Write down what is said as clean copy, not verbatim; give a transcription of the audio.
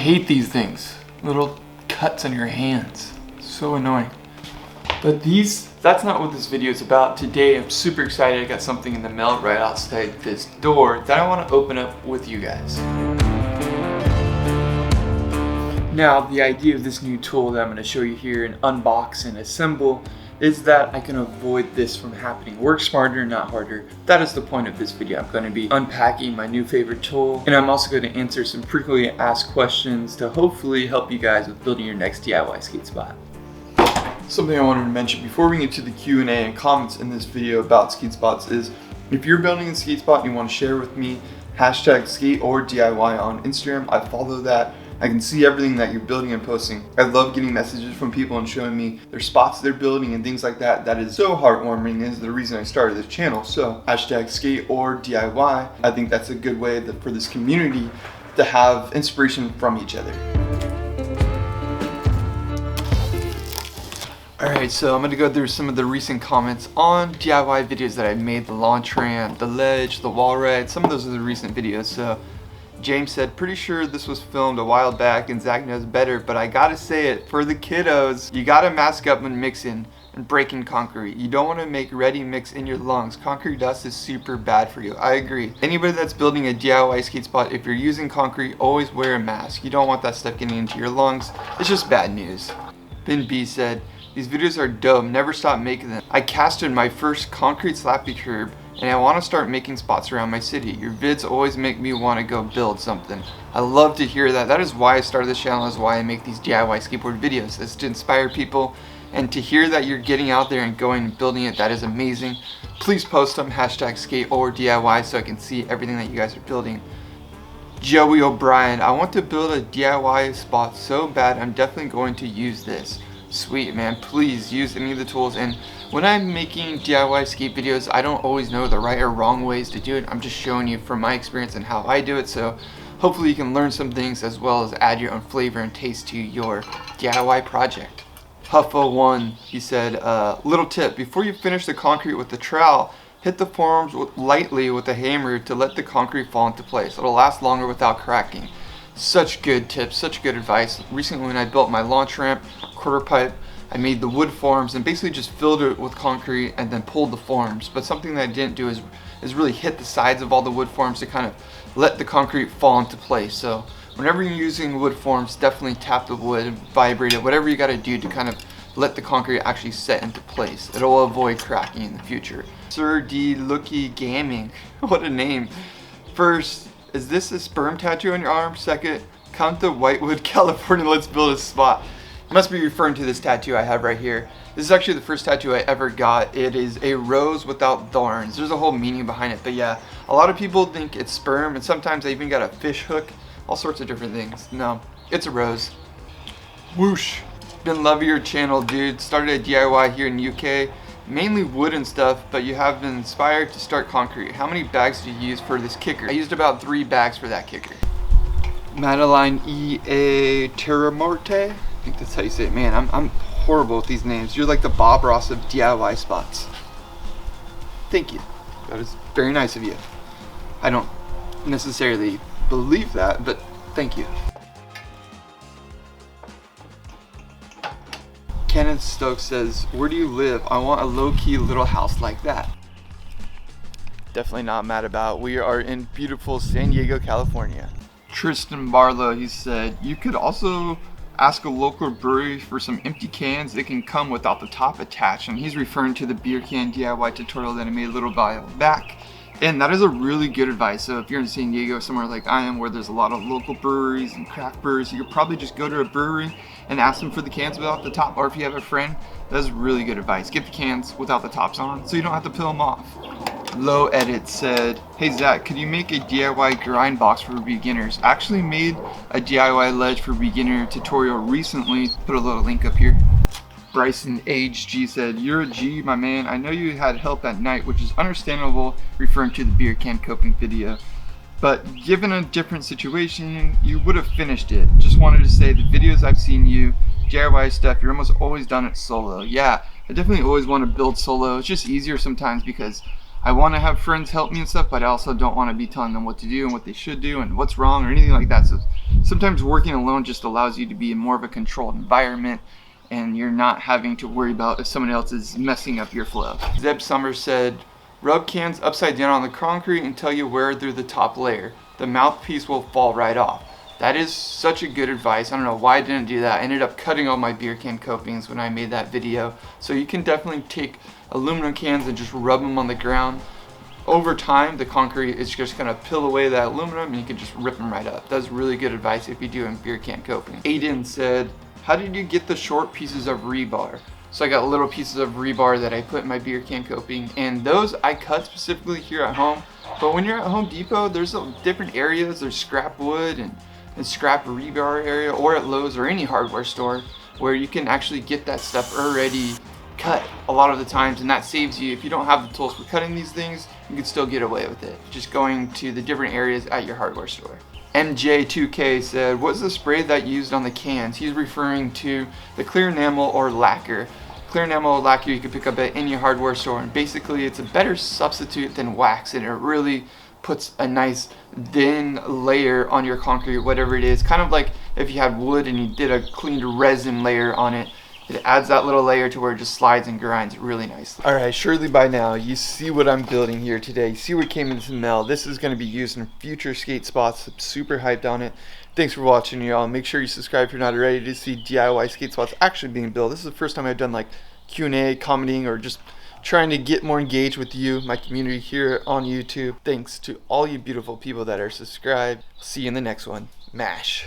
hate these things. Little cuts on your hands. So annoying. But that's not what this video is about. Today I'm super excited. I got something in the mail right outside this door that I want to open up with you guys. Now, the idea of this new tool that I'm going to show you here and unbox and assemble is that I can avoid this from happening. Work smarter, not harder. That is the point of this video. I'm going to be unpacking my new favorite tool, and I'm also going to answer some frequently asked questions to hopefully help you guys with building your next DIY skate spot. Something I wanted to mention before we get to the Q&A and comments in this video about skate spots is, if you're building a skate spot and you want to share with me, hashtag skate or DIY on Instagram. I follow that. I can see everything that you're building and posting. I love getting messages from people and showing me their spots they're building and things like that. That is so heartwarming, is the reason I started this channel. So hashtag skate or DIY. I think that's a good way for this community to have inspiration from each other. Alright, so I'm going to go through some of the recent comments on DIY videos that I made. The launch ramp, the ledge, the wall ride. Some of those are the recent videos. So James said, pretty sure this was filmed a while back and Zach knows better, but I gotta say it, for the kiddos, you gotta mask up when mixing and breaking concrete. You don't want to make ready mix in your lungs. Concrete dust is super bad for you. I agree. Anybody that's building a DIY skate spot, if you're using concrete, always wear a mask. You don't want that stuff getting into your lungs. It's just bad news. Ben B said, these videos are dope, never stop making them. I casted my first concrete slappy curb and I want to start making spots around my city. Your vids always make me want to go build something. I love to hear that. That is why I started this channel, is why I make these DIY skateboard videos. It's to inspire people, and to hear that you're getting out there and going and building it, that is amazing. Please post them, hashtag skate or DIY, so I can see everything that you guys are building. Joey O'Brien, I want to build a DIY spot so bad, I'm definitely going to use this. Sweet, man. Please use any of the tools. And when I'm making DIY skate videos, I don't always know the right or wrong ways to do it. I'm just showing you from my experience and how I do it, so hopefully you can learn some things as well as add your own flavor and taste to your DIY project. Huffo1, he said, little tip, before you finish the concrete with the trowel, hit the forms lightly with a hammer to let the concrete fall into place. It'll last longer without cracking. Such good tips, such good advice. Recently when I built my launch ramp, quarter pipe, I made the wood forms and basically just filled it with concrete and then pulled the forms. But something that I didn't do is really hit the sides of all the wood forms to kind of let the concrete fall into place. So whenever you're using wood forms, definitely tap the wood, vibrate it, whatever you got to do to kind of let the concrete actually set into place. It'll avoid cracking in the future. Sir D. Looky Gaming, what a name. First, is this a sperm tattoo on your arm? Second, come to Whitewood, California, let's build a spot. You must be referring to this tattoo I have right here. This is actually the first tattoo I ever got. It is a rose without thorns. There's a whole meaning behind it, but yeah, a lot of people think it's sperm, and sometimes they even got a fish hook, all sorts of different things. No, it's a rose. Whoosh. Been loving your channel, dude. Started a DIY here in UK, mainly wood and stuff, but you have been inspired to start concrete. How many bags do you use for this kicker? I used about 3 bags for that kicker. Madeline E.A. Terramorte? I think that's how you say it. Man, I'm horrible with these names. You're like the Bob Ross of DIY spots. Thank you. That is very nice of you. I don't necessarily believe that, but thank you. Kenneth Stokes says, where do you live? I want a low-key little house like that. Definitely not mad about. We are in beautiful San Diego, California. Tristan Barlow, he said, you could also ask a local brewery for some empty cans. They can come without the top attached. And he's referring to the beer can DIY tutorial that I made a little while back. And that is a really good advice. So if you're in San Diego, somewhere like I am, where there's a lot of local breweries and craft breweries, you could probably just go to a brewery and ask them for the cans without the top. Or if you have a friend, that's really good advice. Get the cans without the tops on so you don't have to peel them off. Low Edit said, hey Zach, could you make a DIY grind box for beginners? I actually made a DIY ledge for beginner tutorial recently. Put a little link up here. Bryson HG said, you're a G, my man. I know you had help at night, which is understandable, referring to the beer can coping video. But given a different situation, you would have finished it. Just wanted to say the videos I've seen you, DIY stuff, you're almost always done it solo. Yeah, I definitely always want to build solo. It's just easier sometimes because I want to have friends help me and stuff, but I also don't want to be telling them what to do and what they should do and what's wrong or anything like that. So sometimes working alone just allows you to be in more of a controlled environment, and you're not having to worry about if someone else is messing up your flow. Zeb Summers said, rub cans upside down on the concrete until you wear through the top layer. The mouthpiece will fall right off. That is such a good advice. I don't know why I didn't do that. I ended up cutting all my beer can copings when I made that video. So you can definitely take aluminum cans and just rub them on the ground. Over time, the concrete is just gonna peel away that aluminum and you can just rip them right up. That's really good advice if you do in beer can coping. Aiden said, how did you get the short pieces of rebar? So I got little pieces of rebar that I put in my beer can coping, and those I cut specifically here at home. But when you're at Home Depot, there's different areas. There's scrap wood and scrap rebar area, or at Lowe's or any hardware store where you can actually get that stuff already cut a lot of the times, and that saves you. If you don't have the tools for cutting these things, you can still get away with it just going to the different areas at your hardware store. MJ2K said, what's the spray that you used on the cans? He's referring to the clear enamel or lacquer. Clear enamel or lacquer you can pick up at any hardware store, and basically it's a better substitute than wax, and it really puts a nice thin layer on your concrete, whatever it is. Kind of like if you had wood and you did a cleaned resin layer on it. It adds that little layer to where it just slides and grinds really nicely. Alright, surely by now you see what I'm building here today. You see what came into the mail. This is going to be used in future skate spots. I'm super hyped on it. Thanks for watching, y'all. Make sure you subscribe if you're not already to see DIY skate spots actually being built. This is the first time I've done like Q&A, commenting, or just trying to get more engaged with you, my community here on YouTube. Thanks to all you beautiful people that are subscribed. See you in the next one. MASH.